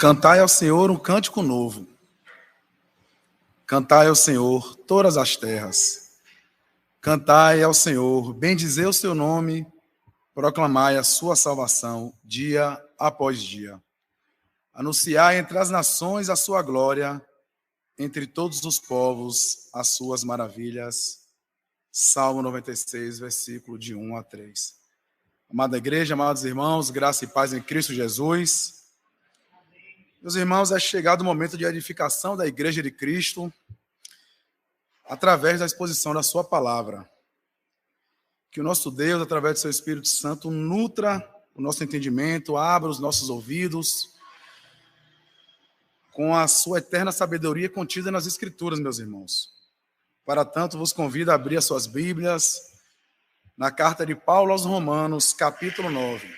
Cantai ao Senhor um cântico novo. Cantai ao Senhor todas as terras. Cantai ao Senhor, bendizei o seu nome, proclamai a sua salvação dia após dia. Anunciai entre as nações a sua glória, entre todos os povos as suas maravilhas. Salmo 96, versículo de 1 a 3. Amada igreja, amados irmãos, graça e paz em Cristo Jesus. Meus irmãos, é chegado o momento de edificação da Igreja de Cristo através da exposição da sua palavra. Que o nosso Deus, através do seu Espírito Santo, nutra o nosso entendimento, abra os nossos ouvidos com a sua eterna sabedoria contida nas Escrituras, meus irmãos. Para tanto, vos convido a abrir as suas Bíblias na carta de Paulo aos Romanos, capítulo 9.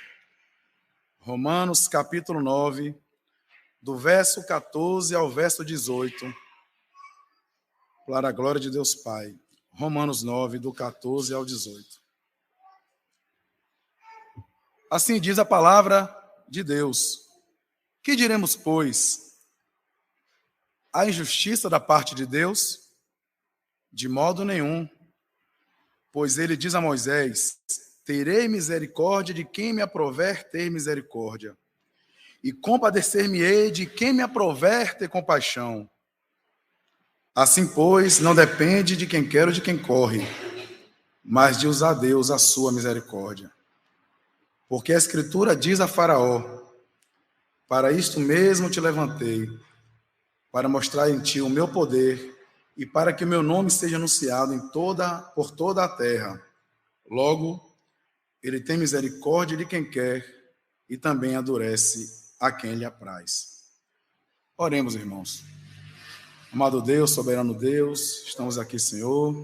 Romanos, capítulo 9, do verso 14 ao verso 18, para a glória de Deus Pai. Romanos 9, do 14 ao 18. Assim diz a palavra de Deus. Que diremos, pois? Há injustiça da parte de Deus? De modo nenhum. Pois ele diz a Moisés: terei misericórdia de quem me aprover ter misericórdia, e compadecer-me-ei de quem me aprover ter compaixão. Assim, pois, não depende de quem quer ou de quem corre, mas de usar Deus a sua misericórdia. Porque a Escritura diz a Faraó: para isto mesmo te levantei, para mostrar em ti o meu poder e para que o meu nome seja anunciado por toda a terra. Logo, ele tem misericórdia de quem quer e também endurece a quem lhe apraz. Oremos, irmãos. Amado Deus, soberano Deus, estamos aqui, Senhor,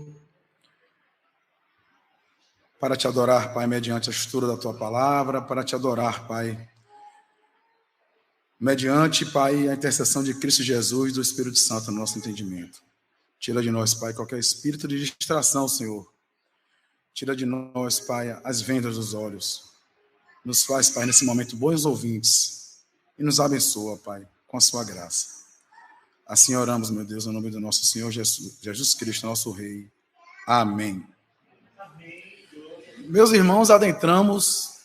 para te adorar, Pai, mediante a estrutura da tua palavra, para te adorar, Pai, mediante, Pai, a intercessão de Cristo Jesus e do Espírito Santo no nosso entendimento. Tira de nós, Pai, qualquer espírito de distração, Senhor. Tira de nós, Pai, as vendas dos olhos. Nos faz, Pai, nesse momento, bons ouvintes. E nos abençoa, Pai, com a sua graça. Assim oramos, meu Deus, no nome do nosso Senhor Jesus Cristo, nosso Rei. Amém. Meus irmãos, adentramos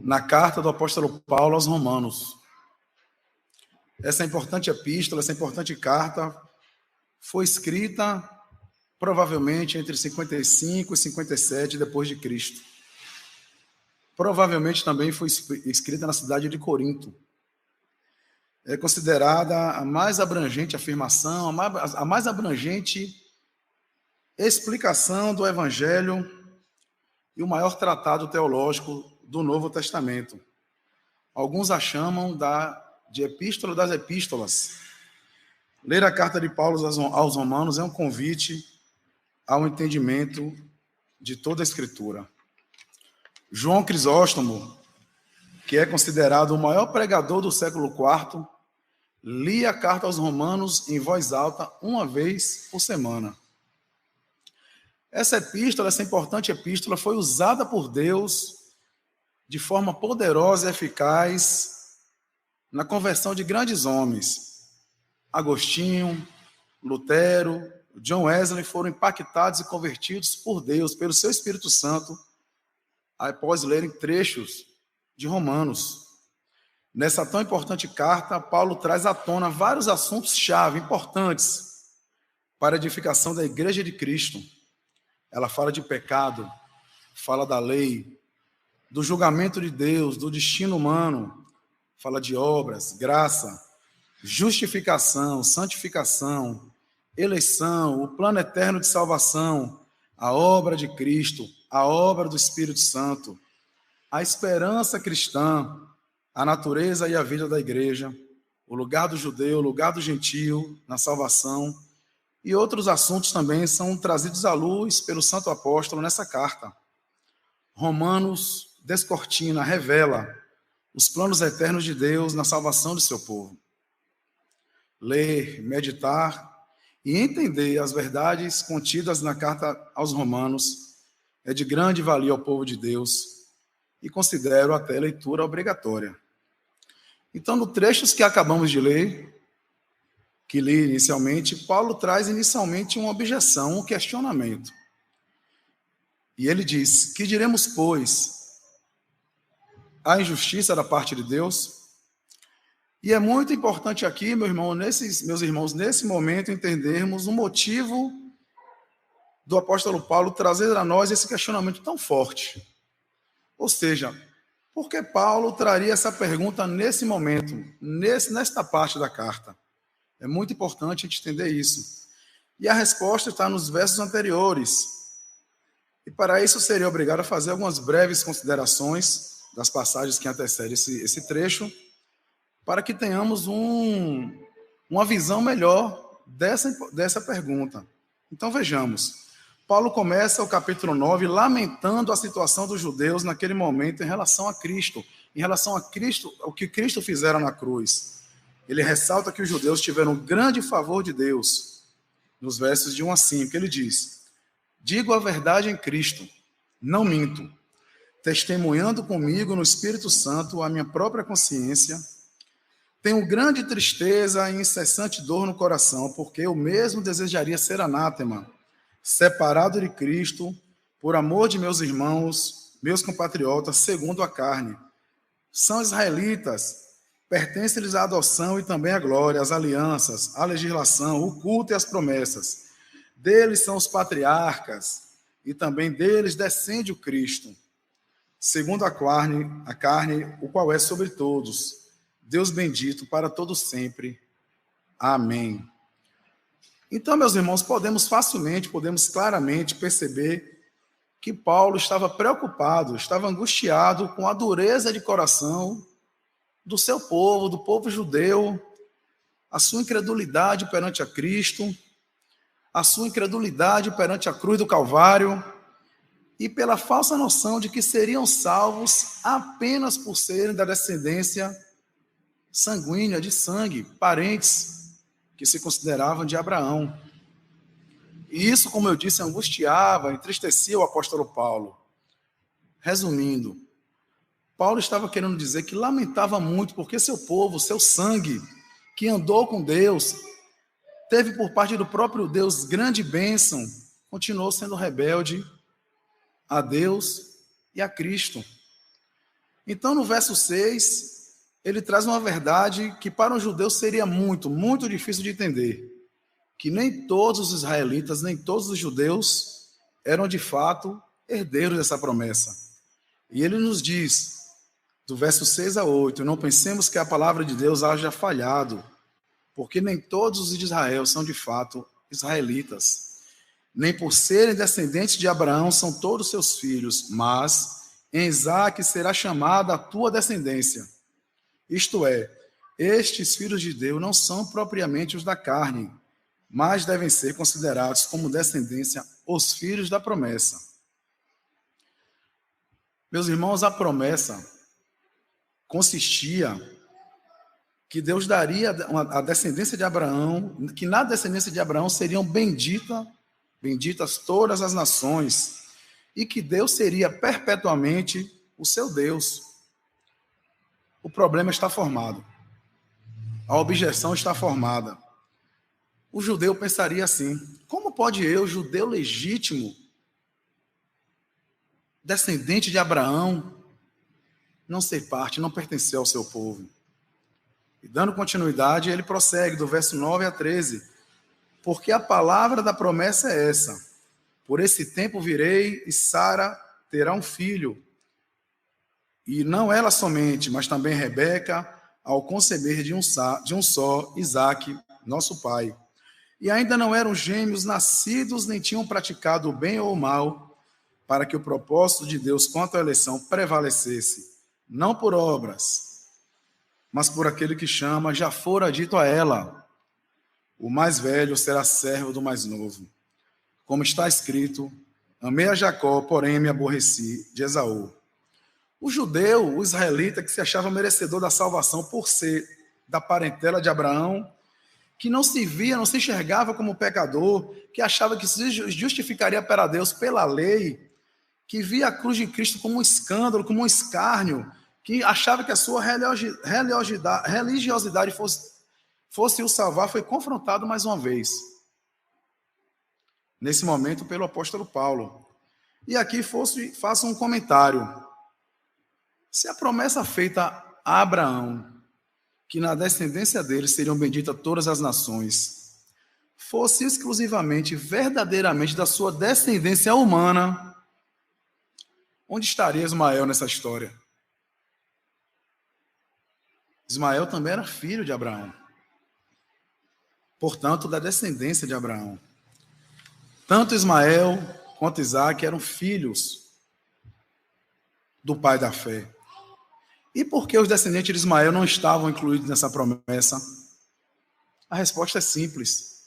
na carta do apóstolo Paulo aos Romanos. Essa importante epístola, essa importante carta foi escrita provavelmente entre 55 e 57 depois de Cristo. Provavelmente também foi escrita na cidade de Corinto. É considerada a mais abrangente afirmação, a mais abrangente explicação do Evangelho e o maior tratado teológico do Novo Testamento. Alguns a chamam de Epístola das Epístolas. Ler a carta de Paulo aos Romanos é um convite ao entendimento de toda a Escritura. João Crisóstomo, que é considerado o maior pregador do século IV, lia a carta aos Romanos em voz alta uma vez por semana. Essa epístola, essa importante epístola, foi usada por Deus de forma poderosa e eficaz na conversão de grandes homens. Agostinho, Lutero, John Wesley foram impactados e convertidos por Deus, pelo seu Espírito Santo, após lerem trechos de Romanos. Nessa tão importante carta, Paulo traz à tona vários assuntos-chave importantes para a edificação da Igreja de Cristo. Ela fala de pecado, fala da lei, do julgamento de Deus, do destino humano, fala de obras, graça, justificação, santificação, eleição, o plano eterno de salvação, a obra de Cristo, a obra do Espírito Santo, a esperança cristã, a natureza e a vida da igreja, o lugar do judeu, o lugar do gentio na salvação, e outros assuntos também são trazidos à luz pelo santo apóstolo nessa carta. Romanos descortina, revela os planos eternos de Deus na salvação de seu povo. Ler, meditar e entender as verdades contidas na carta aos Romanos é de grande valia ao povo de Deus e considero até leitura obrigatória. Então, no trechos que acabamos de ler, que li inicialmente, Paulo traz inicialmente uma objeção, um questionamento. E ele diz: que diremos, pois? A injustiça da parte de Deus? E é muito importante aqui, meus irmãos, nesse momento, entendermos o motivo do apóstolo Paulo trazer a nós esse questionamento tão forte. Ou seja, por que Paulo traria essa pergunta nesse momento, nesta parte da carta? É muito importante a gente entender isso. E a resposta está nos versos anteriores. E para isso seria obrigado a fazer algumas breves considerações das passagens que antecedem esse trecho, para que tenhamos uma visão melhor dessa pergunta. Então vejamos. Paulo começa o capítulo 9 lamentando a situação dos judeus naquele momento em relação a Cristo, o que Cristo fizera na cruz. Ele ressalta que os judeus tiveram um grande favor de Deus, nos versos de 1 a 5, ele diz: digo a verdade em Cristo, não minto, testemunhando comigo no Espírito Santo a minha própria consciência, tenho grande tristeza e incessante dor no coração, porque eu mesmo desejaria ser anátema, separado de Cristo, por amor de meus irmãos, meus compatriotas, segundo a carne. São israelitas, pertence-lhes a adoção e também a glória, as alianças, a legislação, o culto e as promessas. Deles são os patriarcas, e também deles descende o Cristo, segundo a carne, o qual é sobre todos. Deus bendito para todos sempre. Amém. Então, meus irmãos, podemos claramente perceber que Paulo estava preocupado, estava angustiado com a dureza de coração do seu povo, do povo judeu, a sua incredulidade perante a Cristo, a sua incredulidade perante a cruz do Calvário e pela falsa noção de que seriam salvos apenas por serem da descendência sanguínea, de sangue, parentes que se consideravam de Abraão. E isso, como eu disse, angustiava, entristecia o apóstolo Paulo. Resumindo, Paulo estava querendo dizer que lamentava muito porque seu povo, seu sangue, que andou com Deus, teve por parte do próprio Deus grande bênção, continuou sendo rebelde a Deus e a Cristo. Então, no verso 6, ele traz uma verdade que para um judeu seria muito, muito difícil de entender, que nem todos os israelitas, nem todos os judeus eram de fato herdeiros dessa promessa. E ele nos diz, do verso 6 a 8, não pensemos que a palavra de Deus haja falhado, porque nem todos os de Israel são de fato israelitas, nem por serem descendentes de Abraão são todos seus filhos, mas em Isaque será chamada a tua descendência. Isto é, estes filhos de Deus não são propriamente os da carne, mas devem ser considerados como descendência os filhos da promessa. Meus irmãos, a promessa consistia que Deus daria a descendência de Abraão, que na descendência de Abraão seriam benditas todas as nações, e que Deus seria perpetuamente o seu Deus. O problema está formado. A objeção está formada. O judeu pensaria assim: como pode eu, judeu legítimo, descendente de Abraão, não ser parte, não pertencer ao seu povo? E dando continuidade, ele prossegue do verso 9 a 13. Porque a palavra da promessa é essa: por esse tempo virei e Sara terá um filho. E não ela somente, mas também Rebeca, ao conceber de um só, Isaque, nosso pai. E ainda não eram gêmeos nascidos, nem tinham praticado o bem ou o mal, para que o propósito de Deus quanto à eleição prevalecesse, não por obras, mas por aquele que chama, já fora dito a ela: o mais velho será servo do mais novo. Como está escrito: amei a Jacó, porém me aborreci de Esaú. O judeu, o israelita, que se achava merecedor da salvação por ser da parentela de Abraão, que não se via, não se enxergava como pecador, que achava que se justificaria para Deus pela lei, que via a cruz de Cristo como um escândalo, como um escárnio, que achava que a sua religiosidade fosse o salvar, foi confrontado mais uma vez, nesse momento, pelo apóstolo Paulo. E aqui faço um comentário. Se a promessa feita a Abraão, que na descendência dele seriam benditas todas as nações, fosse exclusivamente, verdadeiramente da sua descendência humana, onde estaria Ismael nessa história? Ismael também era filho de Abraão, portanto, da descendência de Abraão. Tanto Ismael quanto Isaac eram filhos do pai da fé. E por que os descendentes de Ismael não estavam incluídos nessa promessa? A resposta é simples.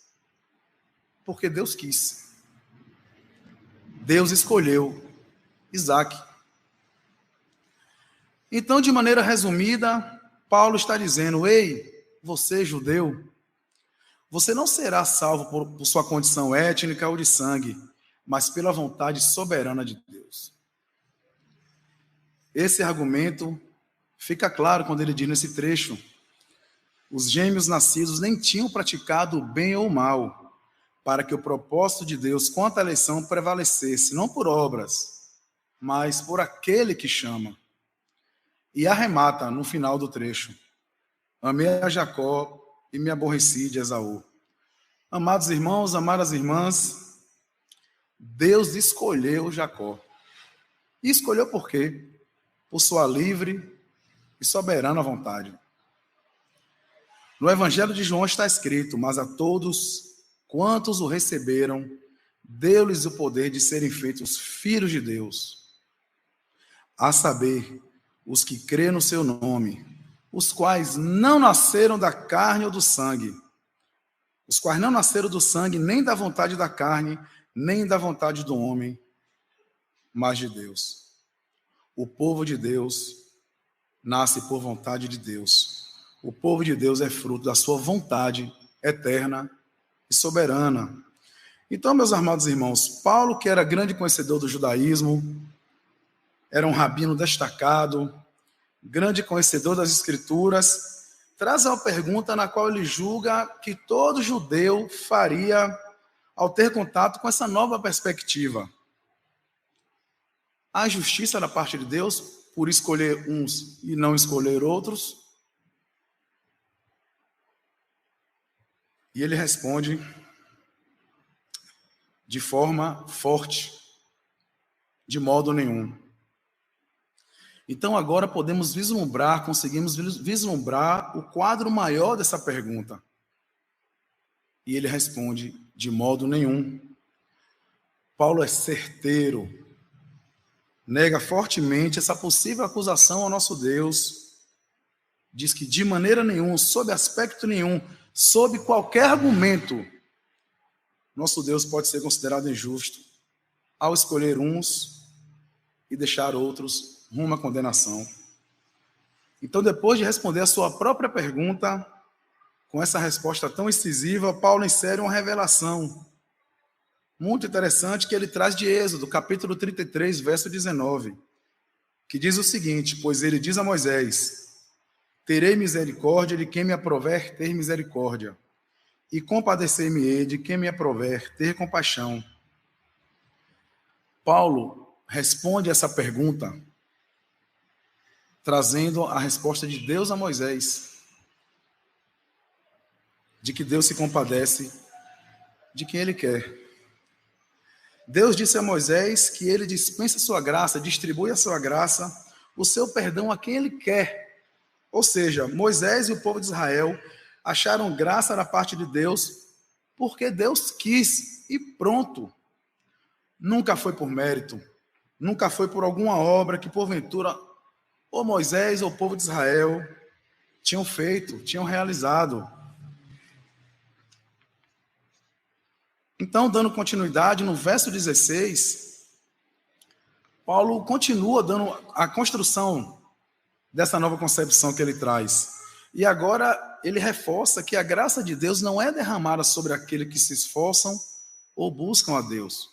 Porque Deus quis. Deus escolheu Isaac. Então, de maneira resumida, Paulo está dizendo: ei, você judeu, você não será salvo por sua condição étnica ou de sangue, mas pela vontade soberana de Deus. Esse argumento fica claro quando ele diz nesse trecho: os gêmeos nascidos nem tinham praticado o bem ou o mal, para que o propósito de Deus quanto à eleição prevalecesse, não por obras, mas por aquele que chama. E arremata no final do trecho: amei a Jacó e me aborreci de Esaú. Amados irmãos, amadas irmãs, Deus escolheu Jacó. E escolheu por quê? Por sua livre e soberana vontade. No Evangelho de João está escrito: mas a todos quantos o receberam, deu-lhes o poder de serem feitos filhos de Deus, a saber, os que crêem no seu nome, os quais não nasceram da carne ou do sangue, os quais não nasceram do sangue, nem da vontade da carne, nem da vontade do homem, mas de Deus. O povo de Deus nasce por vontade de Deus. O povo de Deus é fruto da sua vontade eterna e soberana. Então, meus amados irmãos, Paulo, que era grande conhecedor do judaísmo, era um rabino destacado, grande conhecedor das Escrituras, traz uma pergunta na qual ele julga que todo judeu faria ao ter contato com essa nova perspectiva. Há justiça da parte de Deus por escolher uns e não escolher outros? E ele responde de forma forte: de modo nenhum. Então agora conseguimos vislumbrar o quadro maior dessa pergunta. E ele responde: de modo nenhum. Paulo é certeiro, nega fortemente essa possível acusação ao nosso Deus, diz que de maneira nenhuma, sob aspecto nenhum, sob qualquer argumento, nosso Deus pode ser considerado injusto ao escolher uns e deixar outros rumo à condenação. Então, depois de responder a sua própria pergunta, com essa resposta tão incisiva, Paulo insere uma revelação muito interessante que ele traz de Êxodo, capítulo 33, verso 19, que diz o seguinte: pois ele diz a Moisés: terei misericórdia de quem me aprover ter misericórdia, e compadecer-me-ei de quem me aprover ter compaixão. Paulo responde essa pergunta trazendo a resposta de Deus a Moisés, de que Deus se compadece de quem Ele quer. Deus disse a Moisés que Ele dispensa a sua graça, distribui a sua graça, o seu perdão a quem Ele quer. Ou seja, Moisés e o povo de Israel acharam graça da parte de Deus porque Deus quis e pronto. Nunca foi por mérito, nunca foi por alguma obra que porventura ou Moisés ou o povo de Israel tinham feito, tinham realizado. Então, dando continuidade, no verso 16, Paulo continua dando a construção dessa nova concepção que ele traz. E agora ele reforça que a graça de Deus não é derramada sobre aqueles que se esforçam ou buscam a Deus.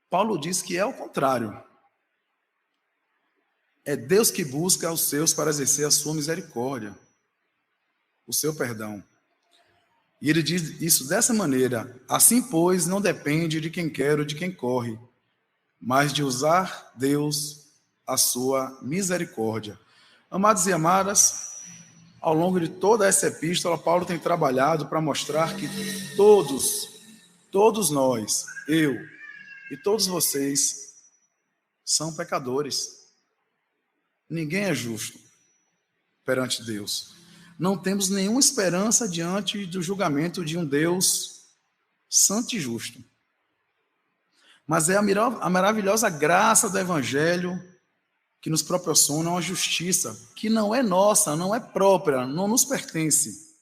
Paulo diz que é o contrário. É Deus que busca os seus para exercer a sua misericórdia, o seu perdão. E ele diz isso dessa maneira: assim, pois, não depende de quem quer ou de quem corre, mas de usar Deus a sua misericórdia. Amados e amadas, ao longo de toda essa epístola, Paulo tem trabalhado para mostrar que todos nós, eu e todos vocês, são pecadores. Ninguém é justo perante Deus. Não temos nenhuma esperança diante do julgamento de um Deus santo e justo. Mas é a maravilhosa graça do Evangelho que nos proporciona uma justiça que não é nossa, não é própria, não nos pertence.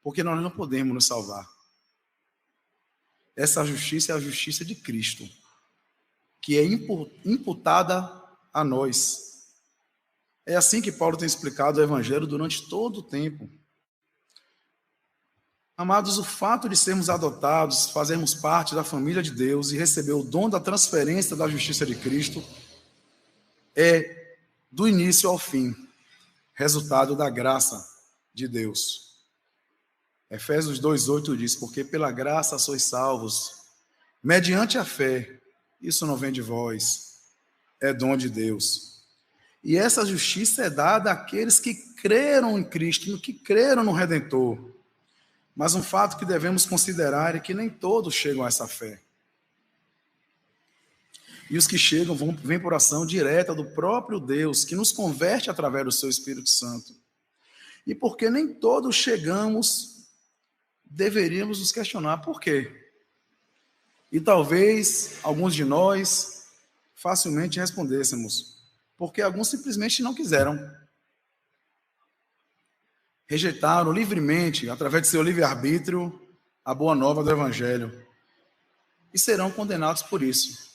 Porque nós não podemos nos salvar. Essa justiça é a justiça de Cristo, que é imputada a nós. É assim que Paulo tem explicado o Evangelho durante todo o tempo. Amados, o fato de sermos adotados, fazermos parte da família de Deus e receber o dom da transferência da justiça de Cristo é, do início ao fim, resultado da graça de Deus. Efésios 2,8 diz: porque pela graça sois salvos, mediante a fé. Isso não vem de vós, é dom de Deus. E essa justiça é dada àqueles que creram em Cristo, que creram no Redentor. Mas um fato que devemos considerar é que nem todos chegam a essa fé. E os que chegam vêm por ação direta do próprio Deus, que nos converte através do seu Espírito Santo. E porque nem todos chegamos, deveríamos nos questionar por quê. E talvez alguns de nós facilmente respondêssemos: porque alguns simplesmente não quiseram. Rejeitaram livremente, através de seu livre-arbítrio, a boa nova do Evangelho. E serão condenados por isso.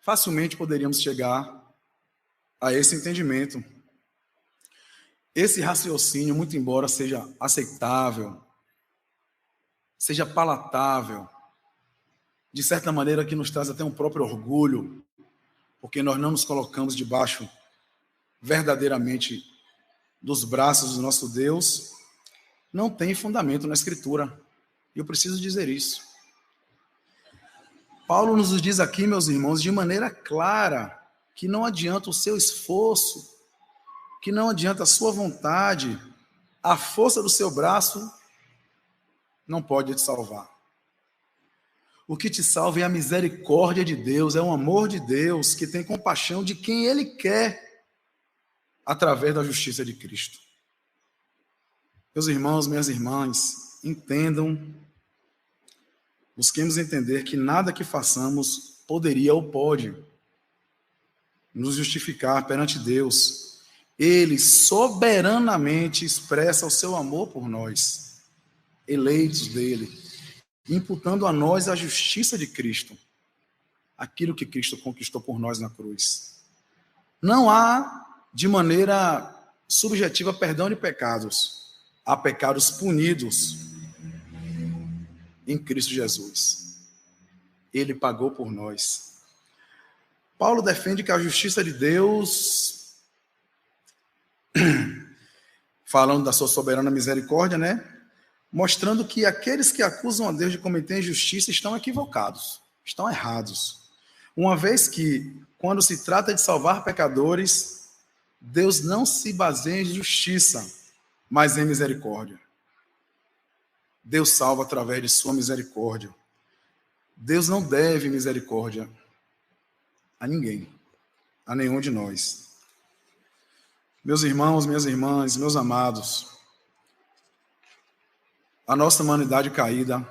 Facilmente poderíamos chegar a esse entendimento. Esse raciocínio, muito embora seja aceitável, seja palatável, de certa maneira que nos traz até um próprio orgulho, porque nós não nos colocamos debaixo verdadeiramente dos braços do nosso Deus, não tem fundamento na Escritura. E eu preciso dizer isso. Paulo nos diz aqui, meus irmãos, de maneira clara, que não adianta o seu esforço, que não adianta a sua vontade, a força do seu braço não pode te salvar. O que te salva é a misericórdia de Deus, é o amor de Deus, que tem compaixão de quem Ele quer, através da justiça de Cristo. Meus irmãos, minhas irmãs, entendam, busquemos entender que nada que façamos poderia ou pode nos justificar perante Deus. Ele soberanamente expressa o seu amor por nós, eleitos dele, imputando a nós a justiça de Cristo, aquilo que Cristo conquistou por nós na cruz. Não há, de maneira subjetiva, perdão de pecados. Há pecados punidos em Cristo Jesus. Ele pagou por nós. Paulo defende que a justiça de Deus, falando da sua soberana misericórdia, mostrando que aqueles que acusam a Deus de cometer injustiça estão equivocados, estão errados. Uma vez que, quando se trata de salvar pecadores, Deus não se baseia em justiça, mas em misericórdia. Deus salva através de sua misericórdia. Deus não deve misericórdia a ninguém, a nenhum de nós. Meus irmãos, minhas irmãs, meus amados, a nossa humanidade caída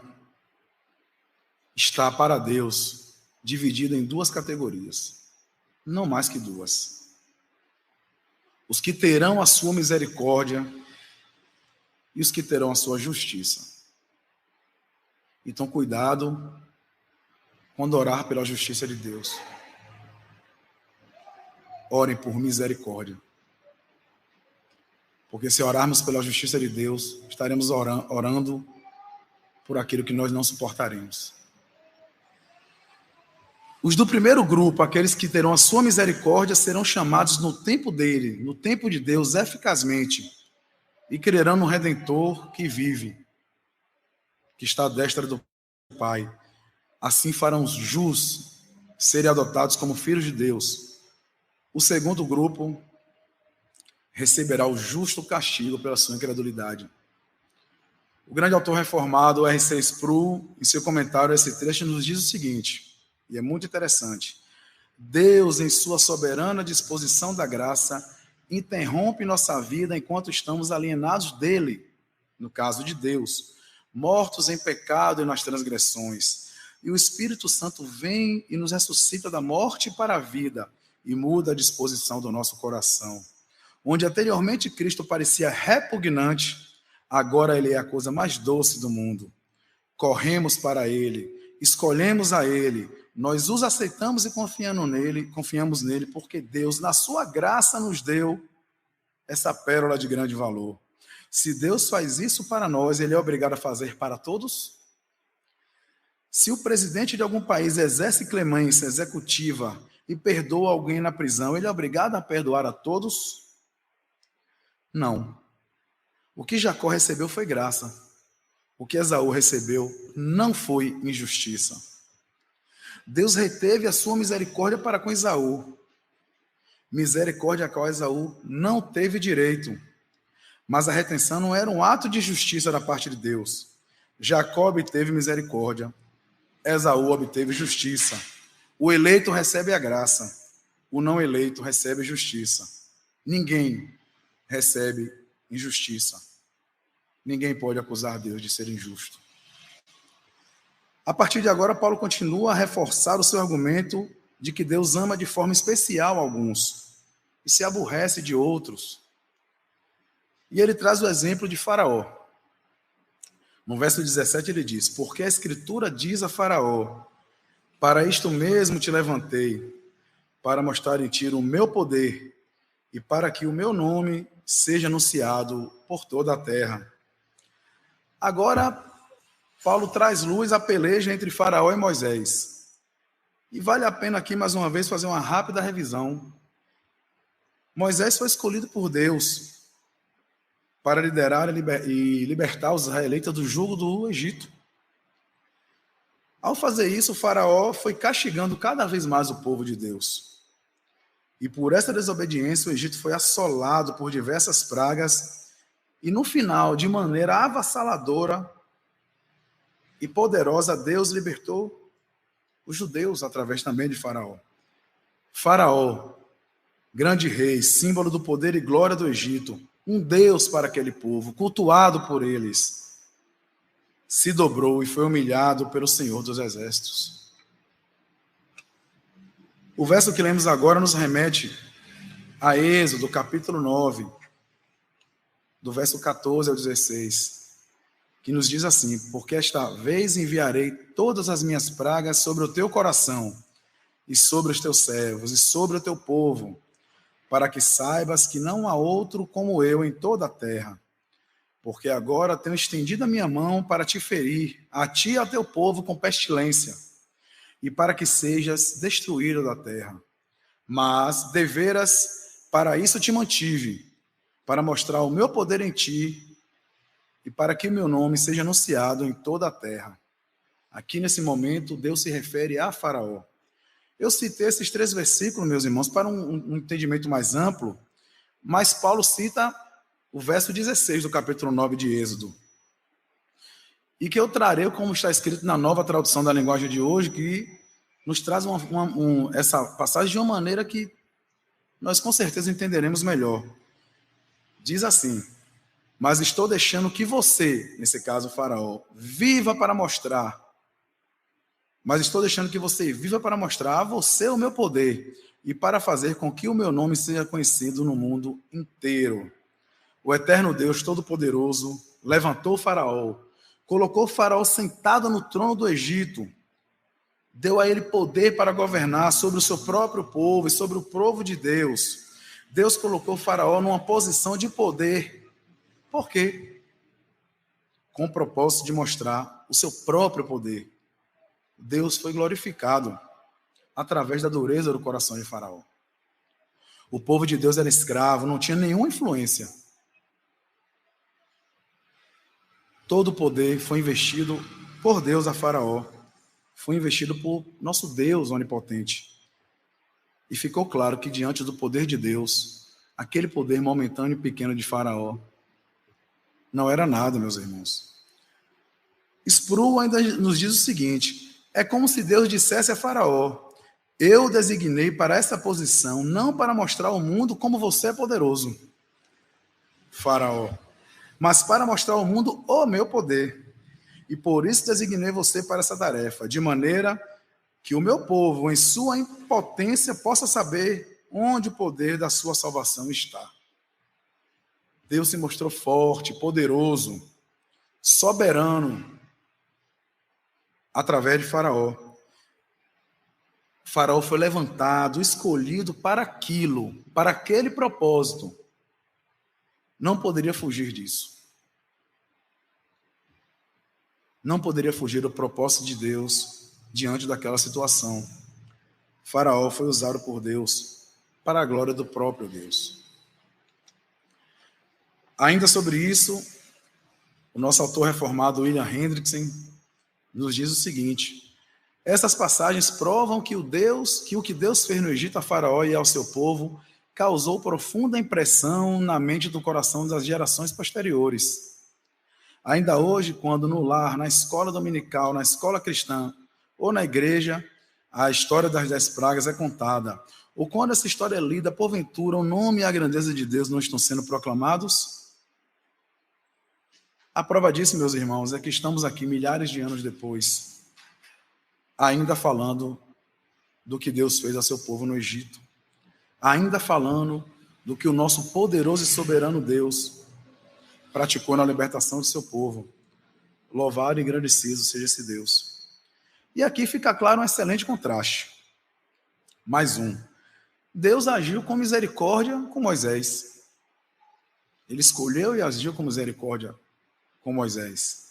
está, para Deus, dividida em duas categorias, não mais que duas. Os que terão a sua misericórdia e os que terão a sua justiça. Então, cuidado quando orar pela justiça de Deus. Orem por misericórdia. Porque se orarmos pela justiça de Deus, estaremos orando por aquilo que nós não suportaremos. Os do primeiro grupo, aqueles que terão a sua misericórdia, serão chamados no tempo dele, no tempo de Deus, eficazmente, e crerão no Redentor que vive, que está à destra do Pai. Assim farão os justos serem adotados como filhos de Deus. O segundo grupo receberá o justo castigo pela sua incredulidade. O grande autor reformado, R.C. Sproul, em seu comentário a esse trecho, nos diz o seguinte, e é muito interessante: Deus, em sua soberana disposição da graça, interrompe nossa vida enquanto estamos alienados dele, no caso de Deus, mortos em pecado e nas transgressões. E o Espírito Santo vem e nos ressuscita da morte para a vida e muda a disposição do nosso coração. Onde anteriormente Cristo parecia repugnante, agora ele é a coisa mais doce do mundo. Corremos para ele, escolhemos a ele, nós os aceitamos e confiamos nele, porque Deus, na sua graça, nos deu essa pérola de grande valor. Se Deus faz isso para nós, ele é obrigado a fazer para todos? Se o presidente de algum país exerce clemência executiva e perdoa alguém na prisão, ele é obrigado a perdoar a todos? Não. O que Jacó recebeu foi graça. O que Esaú recebeu não foi injustiça. Deus reteve a sua misericórdia para com Esaú. Misericórdia a qual Esaú não teve direito. Mas a retenção não era um ato de justiça da parte de Deus. Jacó obteve misericórdia. Esaú obteve justiça. O eleito recebe a graça. O não eleito recebe justiça. Ninguém recebe injustiça. Ninguém pode acusar Deus de ser injusto. A partir de agora, Paulo continua a reforçar o seu argumento de que Deus ama de forma especial alguns e se aborrece de outros. E ele traz o exemplo de Faraó. No verso 17 ele diz: porque a Escritura diz a Faraó, para isto mesmo te levantei, para mostrar em ti o meu poder e para que o meu nome seja anunciado por toda a terra. Agora, Paulo traz luz à peleja entre Faraó e Moisés. E vale a pena aqui, mais uma vez, fazer uma rápida revisão. Moisés foi escolhido por Deus para liderar e libertar os israelitas do jugo do Egito. Ao fazer isso, o Faraó foi castigando cada vez mais o povo de Deus. E por essa desobediência, o Egito foi assolado por diversas pragas e, no final, de maneira avassaladora e poderosa, Deus libertou os judeus através também de Faraó. Faraó, grande rei, símbolo do poder e glória do Egito, um Deus para aquele povo, cultuado por eles, se dobrou e foi humilhado pelo Senhor dos Exércitos. O verso que lemos agora nos remete a Êxodo, capítulo 9, do verso 14 ao 16, que nos diz assim: porque esta vez enviarei todas as minhas pragas sobre o teu coração, e sobre os teus servos, e sobre o teu povo, para que saibas que não há outro como eu em toda a terra. Porque agora tenho estendido a minha mão para te ferir, a ti e ao teu povo, com pestilência, e para que sejas destruído da terra. Mas, deveras, para isso te mantive, para mostrar o meu poder em ti, e para que o meu nome seja anunciado em toda a terra. Aqui, nesse momento, Deus se refere a Faraó. Eu citei esses 3 versículos, meus irmãos, para um entendimento mais amplo, mas Paulo cita o verso 16 do capítulo 9 de Êxodo, e que eu trarei, como está escrito na nova tradução da linguagem de hoje, que nos traz essa passagem de uma maneira que nós com certeza entenderemos melhor. Diz assim: mas estou deixando que você, nesse caso o Faraó, viva para mostrar. Mas estou deixando que você viva para mostrar a você o meu poder e para fazer com que o meu nome seja conhecido no mundo inteiro. O eterno Deus Todo-Poderoso levantou o Faraó, colocou o Faraó sentado no trono do Egito, deu a ele poder para governar sobre o seu próprio povo e sobre o povo de Deus. Deus colocou o Faraó numa posição de poder. Por quê? Com o propósito de mostrar o seu próprio poder. Deus foi glorificado. através da dureza do coração de Faraó. O povo de Deus era escravo, não tinha nenhuma influência. Todo o poder foi investido por Deus a Faraó. Foi investido por nosso Deus onipotente. E ficou claro que diante do poder de Deus, aquele poder momentâneo e pequeno de Faraó não era nada, meus irmãos. Sproul ainda nos diz o seguinte: é como se Deus dissesse a Faraó: eu designei para essa posição não para mostrar ao mundo como você é poderoso, Faraó, mas para mostrar ao mundo o meu poder. E por isso designei você para essa tarefa, de maneira que o meu povo, em sua impotência, possa saber onde o poder da sua salvação está. Deus se mostrou forte, poderoso, soberano, através de Faraó. Faraó foi levantado, escolhido para aquilo, para aquele propósito. Não poderia fugir disso. Não poderia fugir do propósito de Deus diante daquela situação. Faraó foi usado por Deus para a glória do próprio Deus. Ainda sobre isso, o nosso autor reformado William Hendrickson nos diz o seguinte: essas passagens provam que o que Deus fez no Egito a Faraó e ao seu povo causou profunda impressão na mente e do coração das gerações posteriores. Ainda hoje, quando no lar, na escola dominical, na escola cristã ou na igreja, a história das 10 pragas é contada, ou quando essa história é lida, porventura, o nome e a grandeza de Deus não estão sendo proclamados? A prova disso, meus irmãos, é que estamos aqui milhares de anos depois, ainda falando do que Deus fez a seu povo no Egito, ainda falando do que o nosso poderoso e soberano Deus praticou na libertação de seu povo. Louvado e engrandecido seja esse Deus. E aqui fica claro um excelente contraste. Mais um. Deus agiu com misericórdia com Moisés. Ele escolheu e agiu com misericórdia com Moisés.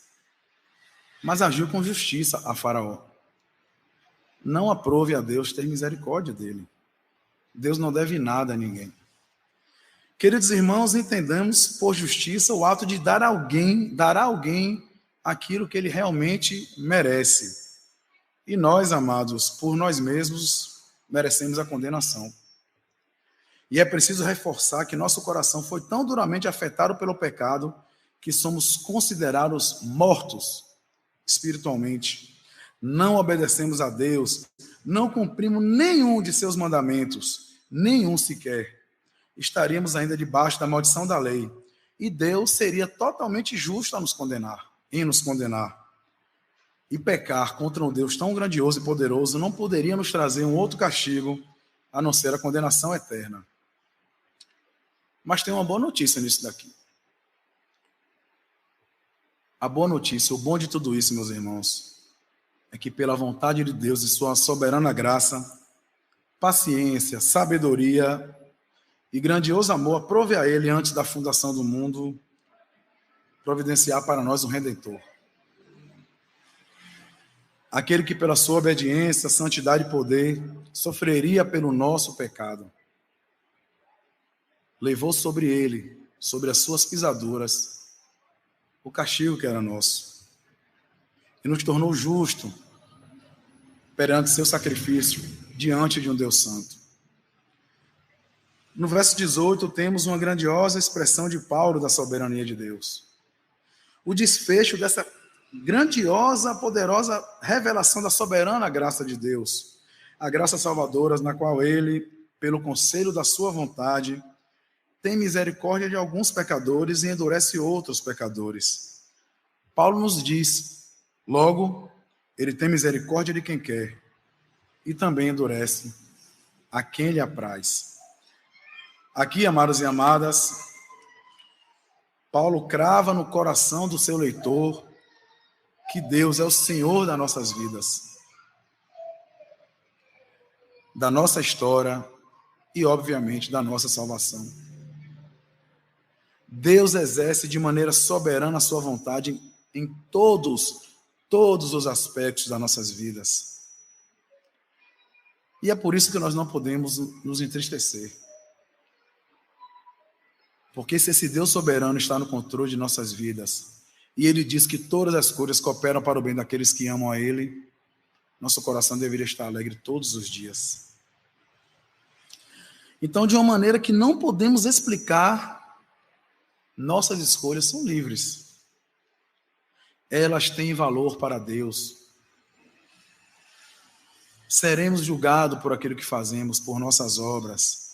Mas agiu com justiça a Faraó. Não aprove a Deus ter misericórdia dele. Deus não deve nada a ninguém. Queridos irmãos, entendamos por justiça o ato de dar a alguém aquilo que ele realmente merece. E nós, amados, por nós mesmos, merecemos a condenação. E é preciso reforçar que nosso coração foi tão duramente afetado pelo pecado que somos considerados mortos espiritualmente. Não obedecemos a Deus, não cumprimos nenhum de seus mandamentos, nenhum sequer. Estaríamos ainda debaixo da maldição da lei, e Deus seria totalmente justo a nos condenar. E pecar contra um Deus tão grandioso e poderoso não poderia nos trazer um outro castigo, a não ser a condenação eterna. Mas tem uma boa notícia nisso daqui. A boa notícia, o bom de tudo isso, meus irmãos, é que pela vontade de Deus e sua soberana graça, paciência, sabedoria e grandioso amor, aprove a Ele, antes da fundação do mundo, providenciar para nós um Redentor. Aquele que pela sua obediência, santidade e poder, sofreria pelo nosso pecado. Levou sobre Ele, sobre as suas pisaduras, o castigo que era nosso. E nos tornou justo perante seu sacrifício, diante de um Deus santo. No verso 18, temos uma grandiosa expressão de Paulo da soberania de Deus. O desfecho dessa grandiosa, poderosa revelação da soberana graça de Deus. A graça salvadora na qual Ele, pelo conselho da sua vontade, tem misericórdia de alguns pecadores e endurece outros pecadores. Paulo nos diz, logo, Ele tem misericórdia de quem quer e também endurece a quem lhe apraz. Aqui, amados e amadas, Paulo crava no coração do seu leitor que Deus é o Senhor das nossas vidas, da nossa história e, obviamente, da nossa salvação. Deus exerce de maneira soberana a sua vontade em todos os aspectos das nossas vidas. E é por isso que nós não podemos nos entristecer. Porque se esse Deus soberano está no controle de nossas vidas, e Ele diz que todas as coisas cooperam para o bem daqueles que amam a Ele, nosso coração deveria estar alegre todos os dias. Então, de uma maneira que não podemos explicar, nossas escolhas são livres. Elas têm valor para Deus. Seremos julgados por aquilo que fazemos, por nossas obras.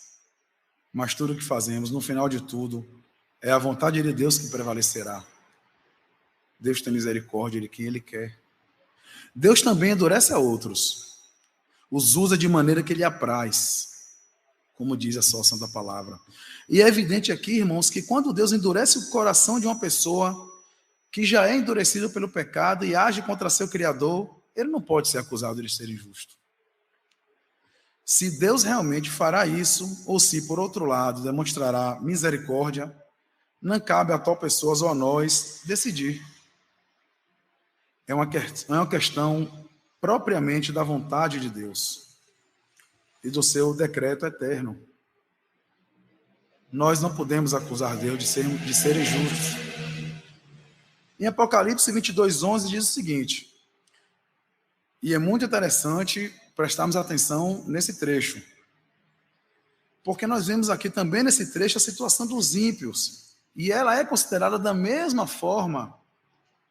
Mas tudo o que fazemos, no final de tudo, é a vontade de Deus que prevalecerá. Deus tem misericórdia de quem Ele quer. Deus também endurece a outros. Os usa de maneira que Ele apraz, como diz a sua santa palavra. E é evidente aqui, irmãos, que quando Deus endurece o coração de uma pessoa que já é endurecida pelo pecado e age contra seu Criador, ele não pode ser acusado de ser injusto. Se Deus realmente fará isso, ou se, por outro lado, demonstrará misericórdia, não cabe a tal pessoa ou a nós decidir. É uma questão propriamente da vontade de Deus e do seu decreto eterno. Nós não podemos acusar Deus de ser injustos. Em Apocalipse 22:11 diz o seguinte, e é muito interessante prestarmos atenção nesse trecho, porque nós vemos aqui também nesse trecho a situação dos ímpios, e ela é considerada da mesma forma,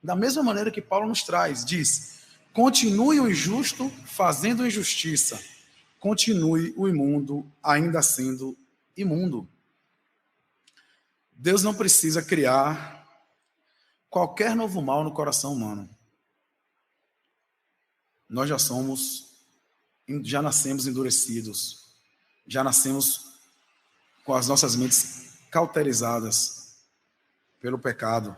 da mesma maneira que Paulo nos traz, diz, continue o injusto fazendo injustiça, continue o imundo ainda sendo imundo. Deus não precisa criar qualquer novo mal no coração humano. Nós já nascemos endurecidos, já nascemos com as nossas mentes cauterizadas pelo pecado.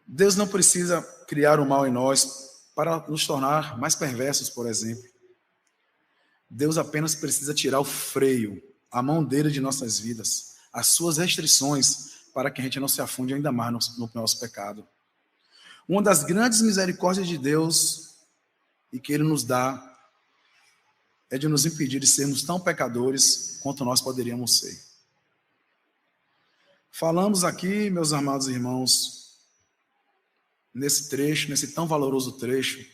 Deus não precisa criar o mal em nós para nos tornar mais perversos, por exemplo. Deus apenas precisa tirar o freio, a mão dele de nossas vidas, as suas restrições, para que a gente não se afunde ainda mais no nosso pecado. Uma das grandes misericórdias de Deus e que Ele nos dá é de nos impedir de sermos tão pecadores quanto nós poderíamos ser. Falamos aqui, meus amados irmãos, nesse trecho, nesse tão valoroso trecho,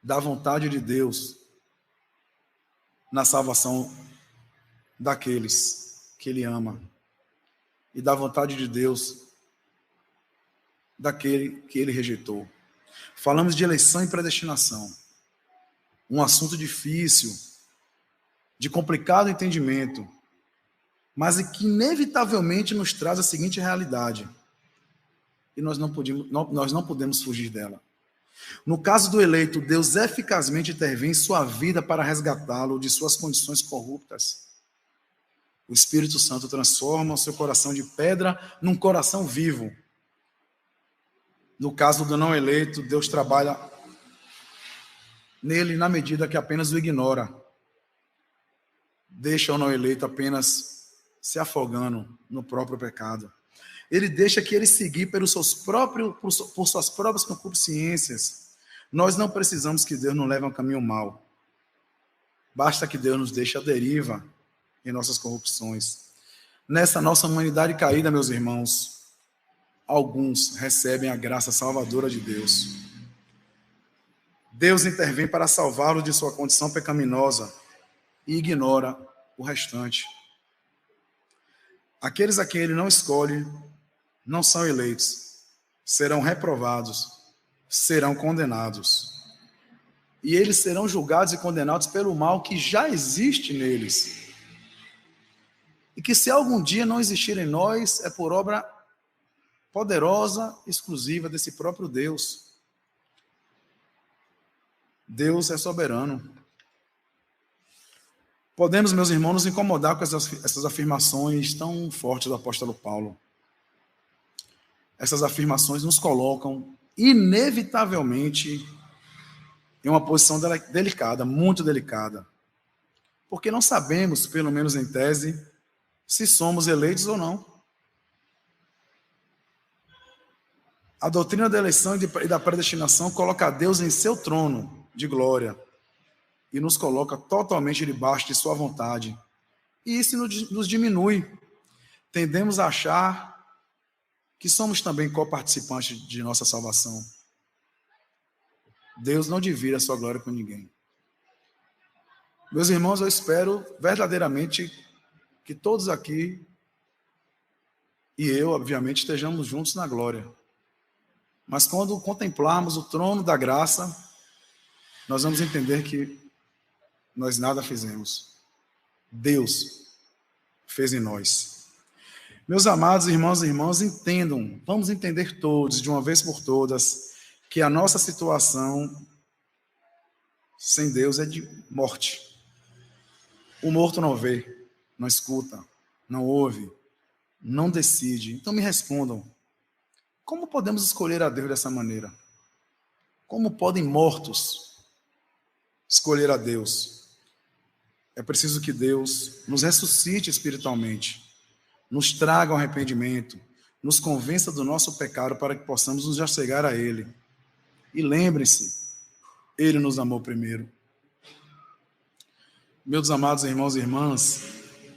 da vontade de Deus na salvação daqueles que Ele ama e da vontade de Deus daquele que Ele rejeitou. Falamos de eleição e predestinação, um assunto difícil, de complicado entendimento, mas que inevitavelmente nos traz a seguinte realidade, e nós não podemos fugir dela. No caso do eleito, Deus eficazmente intervém em sua vida para resgatá-lo de suas condições corruptas. O Espírito Santo transforma o seu coração de pedra num coração vivo. No caso do não eleito, Deus trabalha nele na medida que apenas o ignora. Deixa o não eleito apenas se afogando no próprio pecado. Ele deixa que ele seguir por suas próprias concupiscências. Nós não precisamos que Deus nos leve a um caminho mau. Basta que Deus nos deixe à deriva em nossas corrupções. Nessa nossa humanidade caída, meus irmãos, alguns recebem a graça salvadora de Deus. Deus intervém para salvá-los de sua condição pecaminosa e ignora o restante. Aqueles a quem Ele não escolhe não são eleitos, serão reprovados, serão condenados. E eles serão julgados e condenados pelo mal que já existe neles. E que se algum dia não existir em nós, é por obra poderosa, exclusiva desse próprio Deus. Deus é soberano. Podemos, meus irmãos, nos incomodar com essas afirmações tão fortes do apóstolo Paulo. Essas afirmações nos colocam, inevitavelmente, em uma posição delicada, muito delicada. Porque não sabemos, pelo menos em tese, se somos eleitos ou não. A doutrina da eleição e da predestinação coloca Deus em seu trono de glória, e nos coloca totalmente debaixo de sua vontade. E isso nos diminui. Tendemos a achar que somos também coparticipantes de nossa salvação. Deus não divide a sua glória com ninguém. Meus irmãos, eu espero verdadeiramente que todos aqui, e eu, obviamente, estejamos juntos na glória. Mas quando contemplarmos o trono da graça, nós vamos entender que nós nada fizemos. Deus fez em nós. Meus amados irmãos e irmãs, entendam, vamos entender todos, de uma vez por todas, que a nossa situação sem Deus é de morte. O morto não vê, não escuta, não ouve, não decide. Então me respondam, como podemos escolher a Deus dessa maneira? Como podem mortos escolher a Deus? É preciso que Deus nos ressuscite espiritualmente, nos traga ao arrependimento, nos convença do nosso pecado para que possamos nos achegar a Ele. E lembrem-se, Ele nos amou primeiro. Meus amados irmãos e irmãs,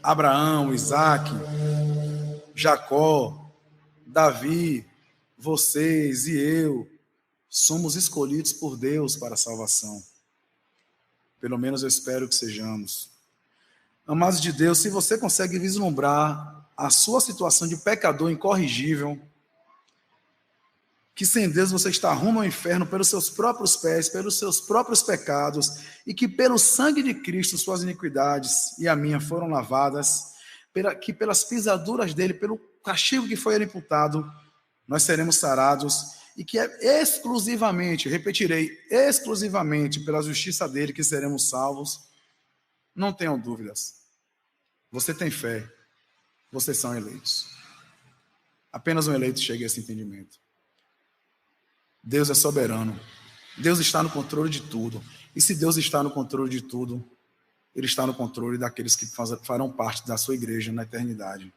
Abraão, Isaac, Jacó, Davi, vocês e eu, somos escolhidos por Deus para a salvação. Pelo menos eu espero que sejamos. Amados de Deus, se você consegue vislumbrar a sua situação de pecador incorrigível, que sem Deus você está rumo ao inferno pelos seus próprios pés, pelos seus próprios pecados, e que pelo sangue de Cristo suas iniquidades e a minha foram lavadas, que pelas pisaduras dele, pelo castigo que foi imputado, nós seremos sarados, e que é exclusivamente, repetirei, exclusivamente pela justiça dele que seremos salvos. Não tenham dúvidas. Você tem fé, vocês são eleitos. Apenas um eleito chega a esse entendimento. Deus é soberano. Deus está no controle de tudo. E se Deus está no controle de tudo, Ele está no controle daqueles que farão parte da sua igreja na eternidade.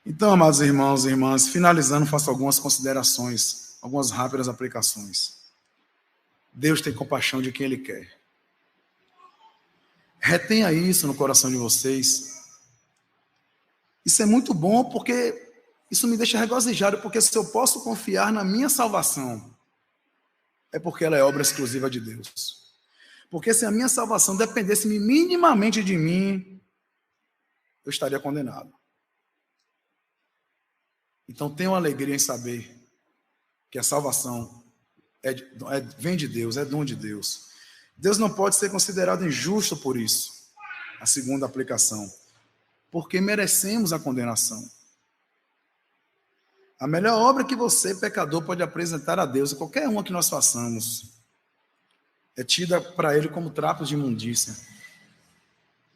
Então, amados irmãos e irmãs, finalizando, faço algumas considerações, algumas rápidas aplicações. Deus tem compaixão de quem Ele quer. Retenha isso no coração de vocês. Isso é muito bom porque isso me deixa regozijado, porque se eu posso confiar na minha salvação, é porque ela é obra exclusiva de Deus. Porque se a minha salvação dependesse minimamente de mim, eu estaria condenado. Então tenho alegria em saber que a salvação vem de Deus, é dom de Deus. Deus não pode ser considerado injusto por isso. A segunda aplicação. Porque merecemos a condenação. A melhor obra que você, pecador, pode apresentar a Deus, qualquer uma que nós façamos, é tida para Ele como trapos de imundícia.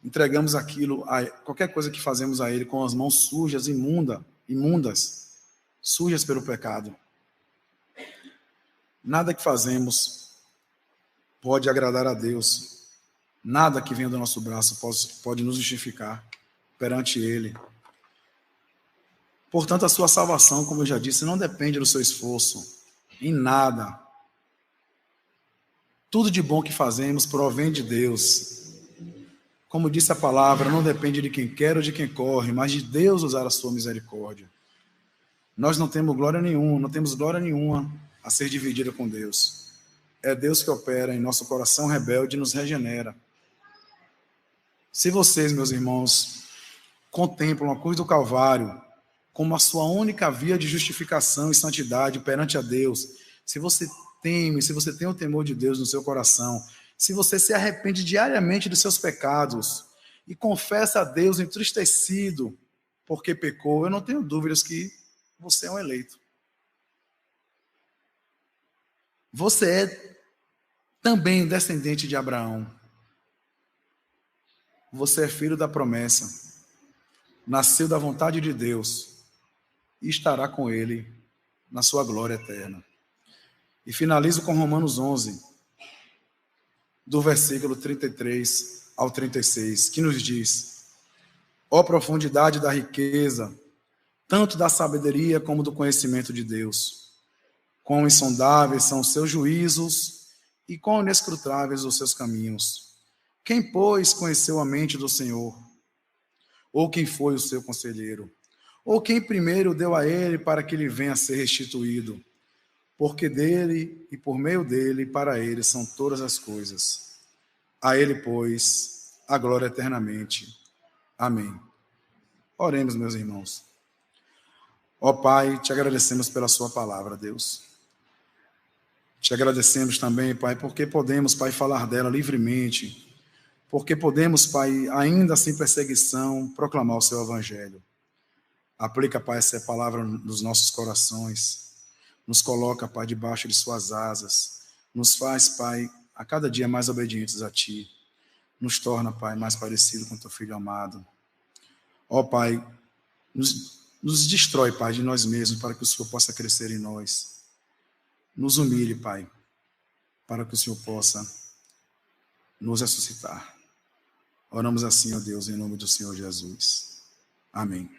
Entregamos aquilo, qualquer coisa que fazemos a Ele com as mãos sujas, imundas, sujas pelo pecado. Nada que fazemos pode agradar a Deus. Nada que venha do nosso braço pode nos justificar perante Ele. Portanto, a sua salvação, como eu já disse, não depende do seu esforço, em nada. Tudo de bom que fazemos provém de Deus. Como disse a palavra, não depende de quem quer ou de quem corre, mas de Deus usar a sua misericórdia. Nós não temos glória nenhuma a ser dividida com Deus. É Deus que opera em nosso coração rebelde e nos regenera. Se vocês, meus irmãos, contemplam a cruz do Calvário como a sua única via de justificação e santidade perante a Deus, se você teme, se você tem o temor de Deus no seu coração, se você se arrepende diariamente dos seus pecados e confessa a Deus entristecido porque pecou, eu não tenho dúvidas que você é um eleito. Você é também descendente de Abraão. Você é filho da promessa. Nasceu da vontade de Deus e estará com Ele na sua glória eterna. E finalizo com Romanos 11, do versículo 33 ao 36, que nos diz: ó profundidade da riqueza, tanto da sabedoria como do conhecimento de Deus. Quão insondáveis são os seus juízos e quão inescrutáveis os seus caminhos. Quem, pois, conheceu a mente do Senhor? Ou quem foi o seu conselheiro? Ou quem primeiro deu a ele para que lhe venha a ser restituído? Porque dele e por meio dele e para ele são todas as coisas. A ele, pois, a glória eternamente. Amém. Oremos, meus irmãos. Ó Pai, te agradecemos pela sua palavra, Deus. Te agradecemos também, Pai, porque podemos, Pai, falar dela livremente. Porque podemos, Pai, ainda sem perseguição, proclamar o seu evangelho. Aplica, Pai, essa palavra nos nossos corações. Nos coloca, Pai, debaixo de suas asas. Nos faz, Pai, a cada dia mais obedientes a Ti. Nos torna, Pai, mais parecido com Teu Filho amado. Ó, Pai, nos destrói, Pai, de nós mesmos, para que o Senhor possa crescer em nós. Nos humilhe, Pai, para que o Senhor possa nos ressuscitar. Oramos assim, ó Deus, em nome do Senhor Jesus. Amém.